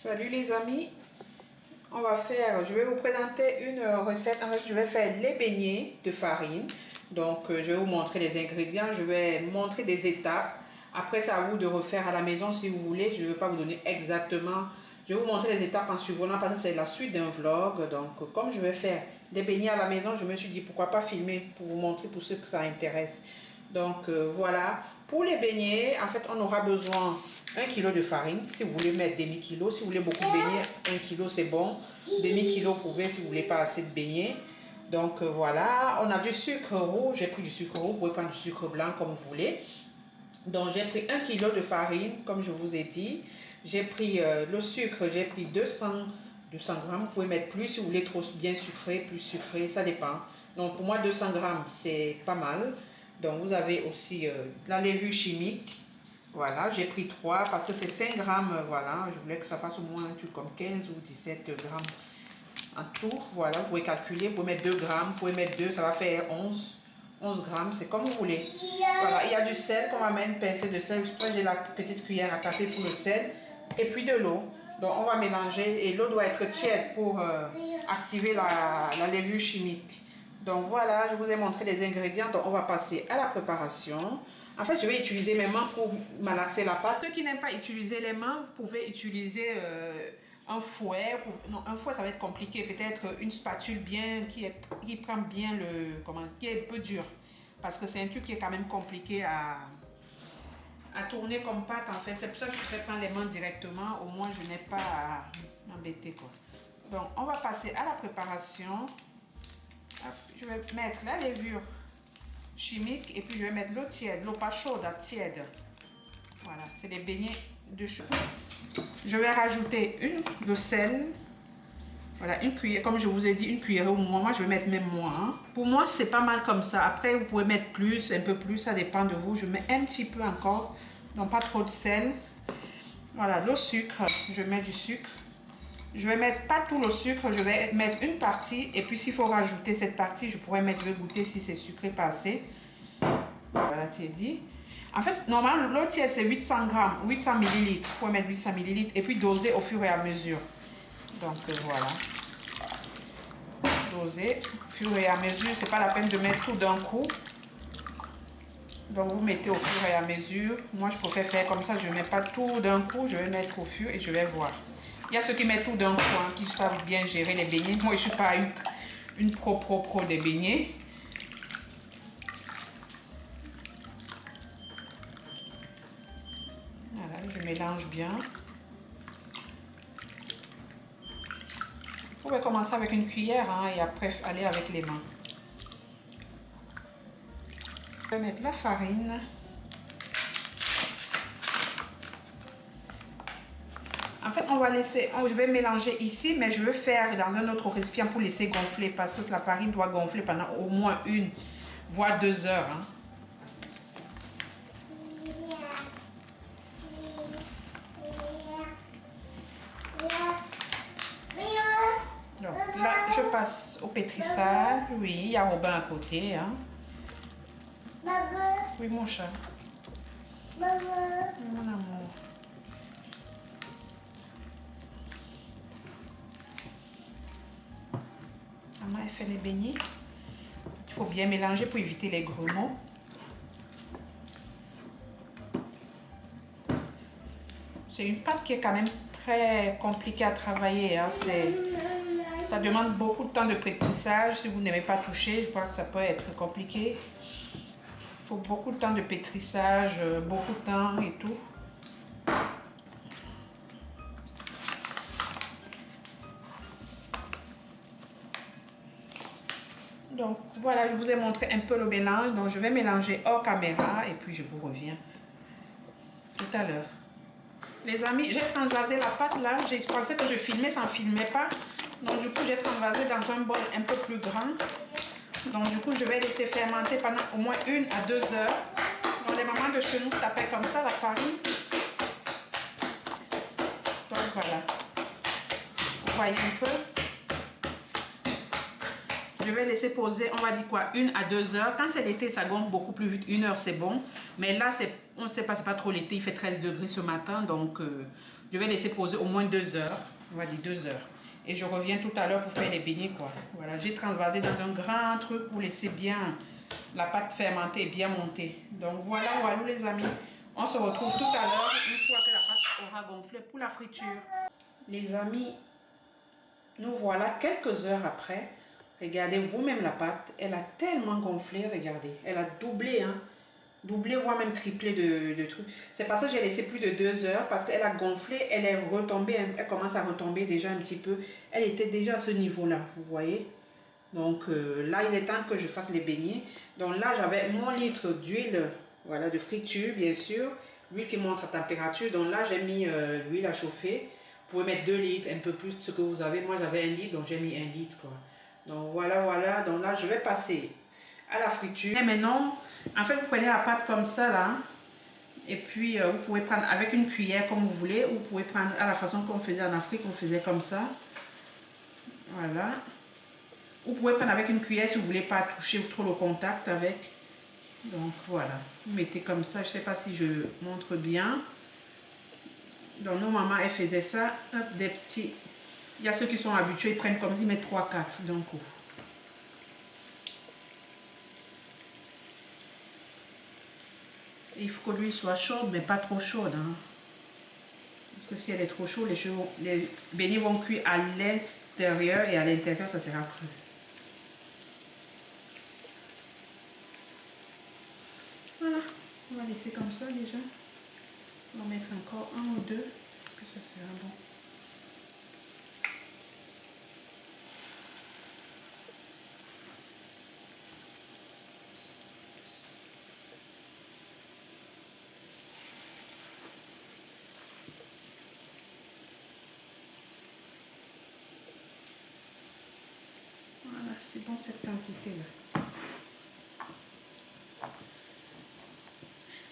Salut les amis, je vais vous présenter une recette. En fait, je vais faire les beignets de farine. Donc, je vais vous montrer les ingrédients, je vais montrer des étapes. Après, c'est à vous de refaire à la maison si vous voulez. Je ne vais pas vous donner exactement. Je vais vous montrer les étapes en suivant parce que c'est la suite d'un vlog. Donc, comme je vais faire des beignets à la maison, je me suis dit pourquoi pas filmer pour vous montrer pour ceux que ça intéresse. Donc, voilà. Pour les beignets, en fait, on aura besoin 1 kg de farine. Si vous voulez mettre demi-kilo, si vous voulez beaucoup de beignets, 1 kg c'est bon. Demi-kilo, vous pouvez si vous voulez pas assez de beignets. Donc voilà, on a du sucre rouge. J'ai pris du sucre rouge, vous pouvez prendre du sucre blanc comme vous voulez. Donc j'ai pris 1 kg de farine, comme je vous ai dit. J'ai pris le sucre, j'ai pris 200 grammes. Vous pouvez mettre plus si vous voulez trop bien sucré, plus sucré, ça dépend. Donc pour moi 200 grammes c'est pas mal. Donc vous avez aussi la levure chimique. Voilà, j'ai pris 3 parce que c'est 5 grammes, voilà. Je voulais que ça fasse au moins un truc comme 15 ou 17 grammes en tout. Voilà, vous pouvez calculer, vous pouvez mettre 2 grammes, vous pouvez mettre 2, ça va faire 11 grammes, c'est comme vous voulez. Voilà, il y a du sel qu'on va mettre, une pincée de sel. J'ai la petite cuillère à café pour le sel. Et puis de l'eau. Donc on va mélanger et l'eau doit être tiède pour activer la levure chimique. Donc voilà, je vous ai montré les ingrédients. Donc on va passer à la préparation. En fait, je vais utiliser mes mains pour malaxer la pâte. Ceux qui n'aiment pas utiliser les mains, vous pouvez utiliser un fouet. Non, un fouet, ça va être compliqué. Peut-être une spatule bien qui prend bien qui est un peu dur. Parce que c'est un truc qui est quand même compliqué à tourner comme pâte en fait. C'est pour ça que je préfère prendre les mains directement. Au moins, je n'ai pas à m'embêter quoi. Donc, on va passer à la préparation. Je vais mettre la levure chimique et puis je vais mettre l'eau tiède, l'eau pas chaude, tiède. Voilà, c'est les beignets de chaud. Je vais rajouter le sel. Voilà, une cuillère, comme je vous ai dit, une cuillère au moins. Moi, je vais mettre même moins. Hein. Pour moi, c'est pas mal comme ça. Après, vous pouvez mettre plus, un peu plus, ça dépend de vous. Je mets un petit peu encore, donc pas trop de sel. Voilà, le sucre, je mets du sucre. Je vais mettre pas tout le sucre, je vais mettre une partie. Et puis, s'il faut rajouter cette partie, je pourrais mettre le goûter si c'est sucré pas assez. Voilà, tu es dit. En fait, normalement, l'eau tiède, c'est 800 grammes, 800 millilitres. Vous pouvez mettre 800 millilitres et puis doser au fur et à mesure. Donc, voilà. Doser au fur et à mesure. C'est pas la peine de mettre tout d'un coup. Donc, vous mettez au fur et à mesure. Moi, je préfère faire comme ça. Je ne mets pas tout d'un coup. Je vais mettre au fur et je vais voir. Il y a ceux qui mettent tout d'un coup, hein, qui savent bien gérer les beignets. Moi, je ne suis pas une pro des beignets. Voilà, je mélange bien. Vous pouvez commencer avec une cuillère hein, et après aller avec les mains. Je vais mettre la farine. En fait, on va laisser, je vais mélanger ici, mais je vais faire dans un autre récipient pour laisser gonfler parce que la farine doit gonfler pendant au moins 1 voire 2 heures. Hein. Donc là, je passe au pétrissage. Oui, il y a Robin à côté. Hein. Oui, mon chat. Mon amour. Maman, elle fait les beignets. Il faut bien mélanger pour éviter les grumeaux. C'est une pâte qui est quand même très compliquée à travailler. Hein. Ça demande beaucoup de temps de pétrissage. Si vous n'aimez pas toucher, je pense que ça peut être compliqué. Il faut beaucoup de temps de pétrissage, beaucoup de temps et tout. Donc voilà, je vous ai montré un peu le mélange. Donc je vais mélanger hors caméra et puis je vous reviens tout à l'heure. Les amis, j'ai transvasé la pâte là. J'ai pensé que je filmais, ça ne filmait pas. Donc du coup, j'ai transvasé dans un bol un peu plus grand. Donc du coup, je vais laisser fermenter pendant au moins 1 à 2 heures. Donc les mamans de chez nous s'appellent comme ça la farine. Donc voilà. Vous voyez un peu. je vais laisser poser, on va dire quoi, 1 à 2 heures. Quand c'est l'été, ça gonfle beaucoup plus vite. 1 heure, c'est bon. Mais là, on ne sait pas, c'est pas trop l'été. Il fait 13 degrés ce matin. Donc, je vais laisser poser au moins 2 heures. On va dire 2 heures. Et je reviens tout à l'heure pour faire les beignets, quoi. Voilà, j'ai transvasé dans un grand truc pour laisser bien la pâte fermentée et bien montée. Donc, voilà, voilà, les amis. On se retrouve tout à l'heure, une fois que la pâte aura gonflé pour la friture. Les amis, nous voilà quelques heures après. Regardez vous-même la pâte. Elle a tellement gonflé, regardez. Elle a doublé, hein. Doublé, voire même triplé de trucs. C'est parce que j'ai laissé plus de 2 heures parce qu'elle a gonflé. Elle est retombée, elle commence à retomber déjà un petit peu. Elle était déjà à ce niveau-là, vous voyez. Donc là, il est temps que je fasse les beignets. Donc là, j'avais mon litre d'huile, voilà, de friture, bien sûr. L'huile qui montre la température. Donc là, j'ai mis l'huile à chauffer. Vous pouvez mettre 2 litres, un peu plus ce que vous avez. Moi, j'avais 1 litre, donc j'ai mis 1 litre, quoi. Donc voilà, voilà. Donc là, je vais passer à la friture. Et maintenant, en fait, vous prenez la pâte comme ça, là. Et puis, vous pouvez prendre avec une cuillère comme vous voulez. Ou vous pouvez prendre à la façon qu'on faisait en Afrique, on faisait comme ça. Voilà. Vous pouvez prendre avec une cuillère si vous ne voulez pas toucher trop le contact avec. Donc voilà, vous mettez comme ça, je ne sais pas si je montre bien. Donc nos mamans, elles faisaient ça, hop, des petits. Il y a ceux qui sont habitués, ils prennent comme ça, ils mettent 3-4 d'un coup. Il faut que l'huile soit chaude, mais pas trop chaude. Hein. Parce que si elle est trop chaude, les beignets vont cuire à l'extérieur et à l'intérieur, ça sera cru. Voilà, on va laisser comme ça déjà. On va mettre encore 1 ou 2, puis ça sera bon. Voilà, c'est bon cette quantité-là.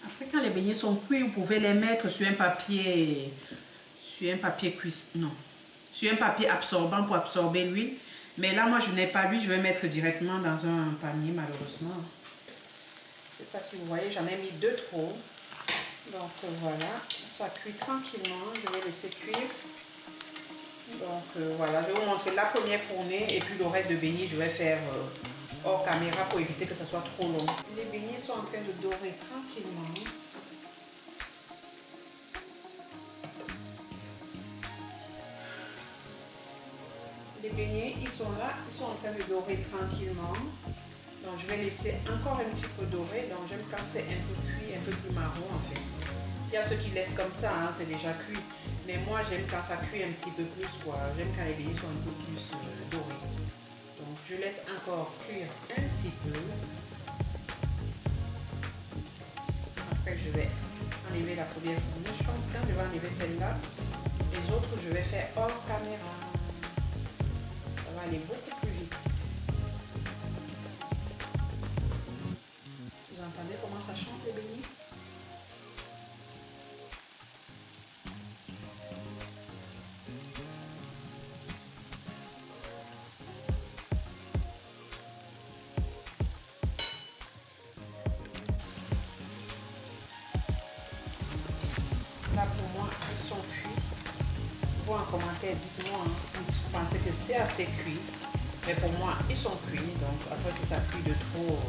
Après, quand les beignets sont cuits, vous pouvez les mettre sur un papier sur un papier absorbant pour absorber l'huile. Mais là, moi, je n'ai pas l'huile, je vais mettre directement dans un panier, malheureusement. Je ne sais pas si vous voyez, j'en ai mis 2 trop. Donc voilà, ça cuit tranquillement, je vais laisser cuire. Donc voilà, je vais vous montrer la première fournée et puis le reste de beignets, je vais faire hors caméra pour éviter que ça soit trop long. Les beignets sont en train de dorer tranquillement. Les beignets, ils sont là, ils sont en train de dorer tranquillement. Donc je vais laisser encore un petit peu doré. Donc j'aime quand c'est un peu cuit, un peu plus marron en fait. Il y a ceux qui laissent comme ça, hein, c'est déjà cuit. Mais moi j'aime quand ça cuit un petit peu plus, quoi. J'aime quand les beignets sont un peu plus dorés. Donc je laisse encore cuire un petit peu. Après je vais enlever la première fournie. Je pense que quand je vais enlever celle-là, les autres je vais faire hors caméra. Ça va aller beaucoup plus vite. Vous entendez comment ça chante les beignets? Là pour moi, ils sont cuits. Vous en commentaire, dites-moi hein, si vous pensez que c'est assez cuit. Mais pour moi, ils sont cuits. Donc après, si ça cuit de trop,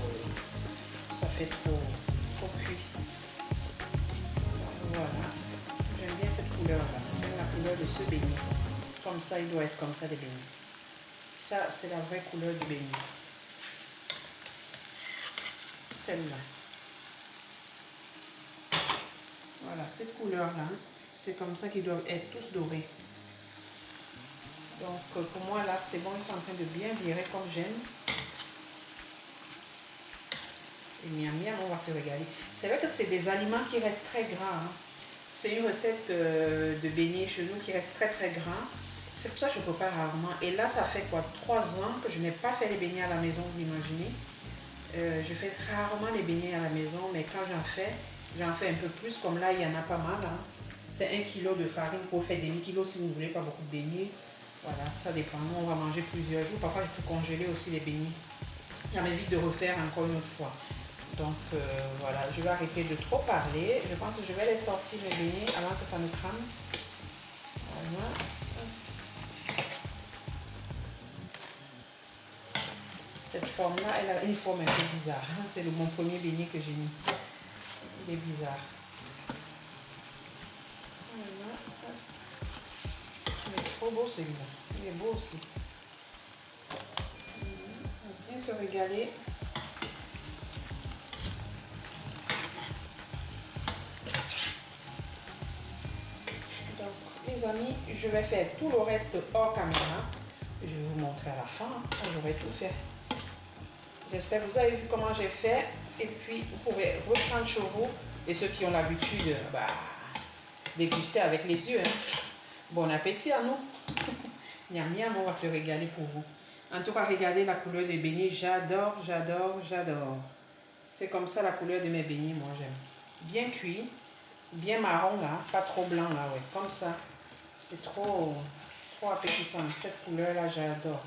ça fait trop cuit. Voilà. J'aime bien cette couleur-là. J'aime la couleur de ce beignet. Comme ça, il doit être comme ça, les beignets. Ça, c'est la vraie couleur du beignet. Celle-là. Voilà, cette couleur-là, c'est comme ça qu'ils doivent être tous dorés. Donc, pour moi, là, c'est bon, ils sont en train de bien virer comme j'aime. Et miam miam, on va se regarder. C'est vrai que c'est des aliments qui restent très gras. Hein. C'est une recette de beignets chez nous qui reste très très gras. C'est pour ça que je prépare rarement. Et là, ça fait quoi 3 ans que je n'ai pas fait les beignets à la maison, vous imaginez. Je fais rarement les beignets à la maison, mais quand j'en fais un peu plus. Comme là, il y en a pas mal. Hein. C'est 1 kg de farine pour faire demi-kilo si vous ne voulez pas beaucoup de beignets. Voilà, ça dépend. Nous, on va manger plusieurs jours. Parfois, je peux congeler aussi les beignets. Ça m'évite de refaire encore une autre fois. Donc voilà, je vais arrêter de trop parler. Je pense que je vais les sortir mes beignets avant que ça ne crame. Voilà. Cette forme-là, elle a une forme un peu bizarre. C'est mon premier beignet que j'ai mis. Il est bizarre. Voilà. Il est trop beau celui-là. Il est beau aussi. On va bien se régaler. Les amis, je vais faire tout le reste hors caméra. Je vais vous montrer à la fin. J'aurai tout fait. J'espère que vous avez vu comment j'ai fait. Et puis, vous pouvez reprendre chez vous. Et ceux qui ont l'habitude, déguster avec les yeux. Hein. Bon appétit à nous. Miam miam, on va se régaler pour vous. En tout cas, regardez la couleur des beignets. J'adore, j'adore, j'adore. C'est comme ça la couleur de mes beignets, moi j'aime. Bien cuit, bien marron là, pas trop blanc là, ouais, comme ça. C'est trop appétissant. Cette couleur là, j'adore.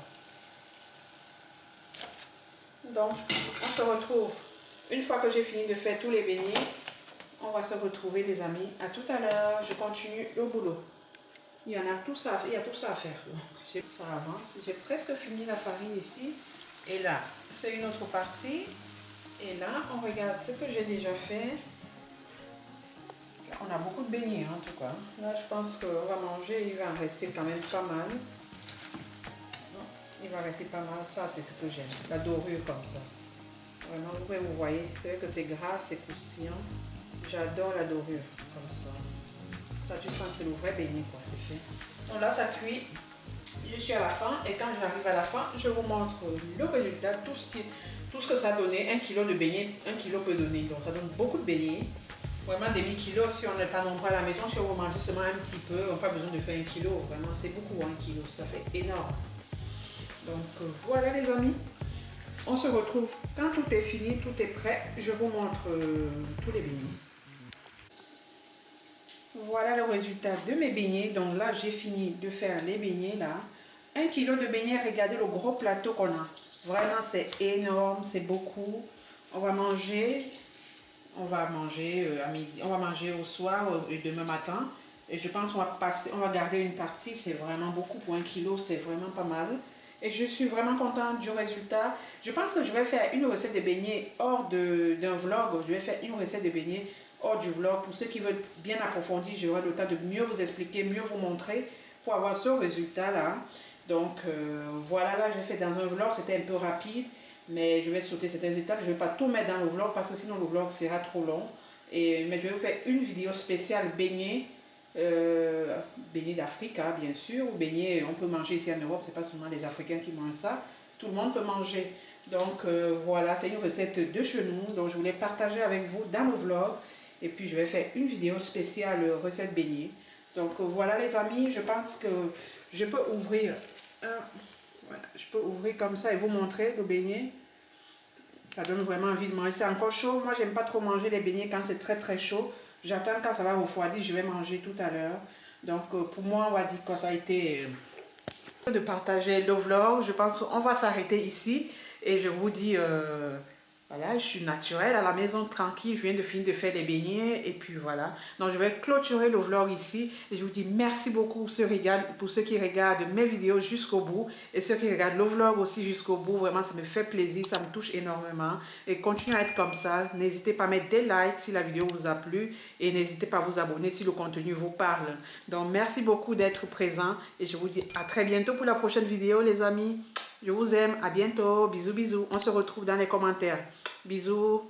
Donc, on se retrouve une fois que j'ai fini de faire tous les beignets. On va se retrouver les amis. À tout à l'heure. Je continue le boulot. Il y a tout ça à faire. Donc, ça avance. J'ai presque fini la farine ici. Et là, c'est une autre partie. Et là, on regarde ce que j'ai déjà fait. On a beaucoup de beignets en tout cas. Là, je pense qu'on va manger. Il va en rester quand même pas mal. Il va rester pas mal. Ça, c'est ce que j'aime. La dorure comme ça. Vraiment, vous voyez. C'est vrai que c'est gras, c'est croustillant. J'adore la dorure comme ça. Ça, tu sens que c'est le vrai beignet, quoi. C'est fait. Donc là, ça cuit. Je suis à la fin. Et quand j'arrive à la fin, je vous montre le résultat. Tout ce que ça a donné. 1 kg de beignets. 1 kg peut donner. Donc, ça donne beaucoup de beignets. Vraiment demi-kilo. Si on n'est pas nombreux à la maison, si on vous mangez seulement un petit peu, on n'a pas besoin de faire 1 kg. Vraiment, c'est beaucoup 1 kg. Ça fait énorme. Donc, voilà les amis. On se retrouve quand tout est fini, tout est prêt. Je vous montre tous les beignets. Voilà le résultat de mes beignets. Donc là, j'ai fini de faire les beignets là. 1 kg de beignets, regardez le gros plateau qu'on a. Vraiment, c'est énorme, c'est beaucoup. On va manger à midi, on va manger au soir et demain matin. Et je pense qu'on va garder une partie. C'est vraiment beaucoup pour 1 kg, c'est vraiment pas mal. Et je suis vraiment contente du résultat. Je pense que je vais faire une recette de beignets hors d'un vlog. Je vais faire une recette de beignets hors du vlog. Pour ceux qui veulent bien approfondir, j'aurai le temps de mieux vous expliquer, mieux vous montrer pour avoir ce résultat-là. Donc voilà, là j'ai fait dans un vlog, c'était un peu rapide. Mais je vais sauter certaines étapes. Je ne vais pas tout mettre dans le vlog parce que sinon le vlog sera trop long. Mais je vais vous faire une vidéo spéciale beignets. Beignets d'Afrique, hein, bien sûr, ou beignets, on peut manger ici en Europe, c'est pas seulement les Africains qui mangent ça, tout le monde peut manger. Donc voilà, c'est une recette de chez nous, donc je voulais partager avec vous dans le vlog, et puis je vais faire une vidéo spéciale recette beignets. Donc voilà les amis, je pense que je peux ouvrir voilà, je peux ouvrir comme ça et vous montrer le beignet. Ça donne vraiment envie de manger. C'est encore chaud. Moi, j'aime pas trop manger les beignets quand c'est très très chaud. J'attends quand ça va refroidir. Je vais manger tout à l'heure. Donc, pour moi, on va dire que ça a été de partager le vlog. Je pense qu'on va s'arrêter ici. Et je vous dis, voilà, je suis naturelle à la maison tranquille. Je viens de finir de faire les beignets. Et puis voilà. Donc, je vais clôturer le vlog ici. Et je vous dis merci beaucoup pour ceux qui regardent mes vidéos jusqu'au bout. Et ceux qui regardent le vlog aussi jusqu'au bout. Vraiment, ça me fait plaisir. Ça me touche énormément. Et continuez à être comme ça. N'hésitez pas à mettre des likes si la vidéo vous a plu. Et n'hésitez pas à vous abonner si le contenu vous parle. Donc, merci beaucoup d'être présent. Et je vous dis à très bientôt pour la prochaine vidéo, les amis. Je vous aime. À bientôt. Bisous, bisous. On se retrouve dans les commentaires. Bisous.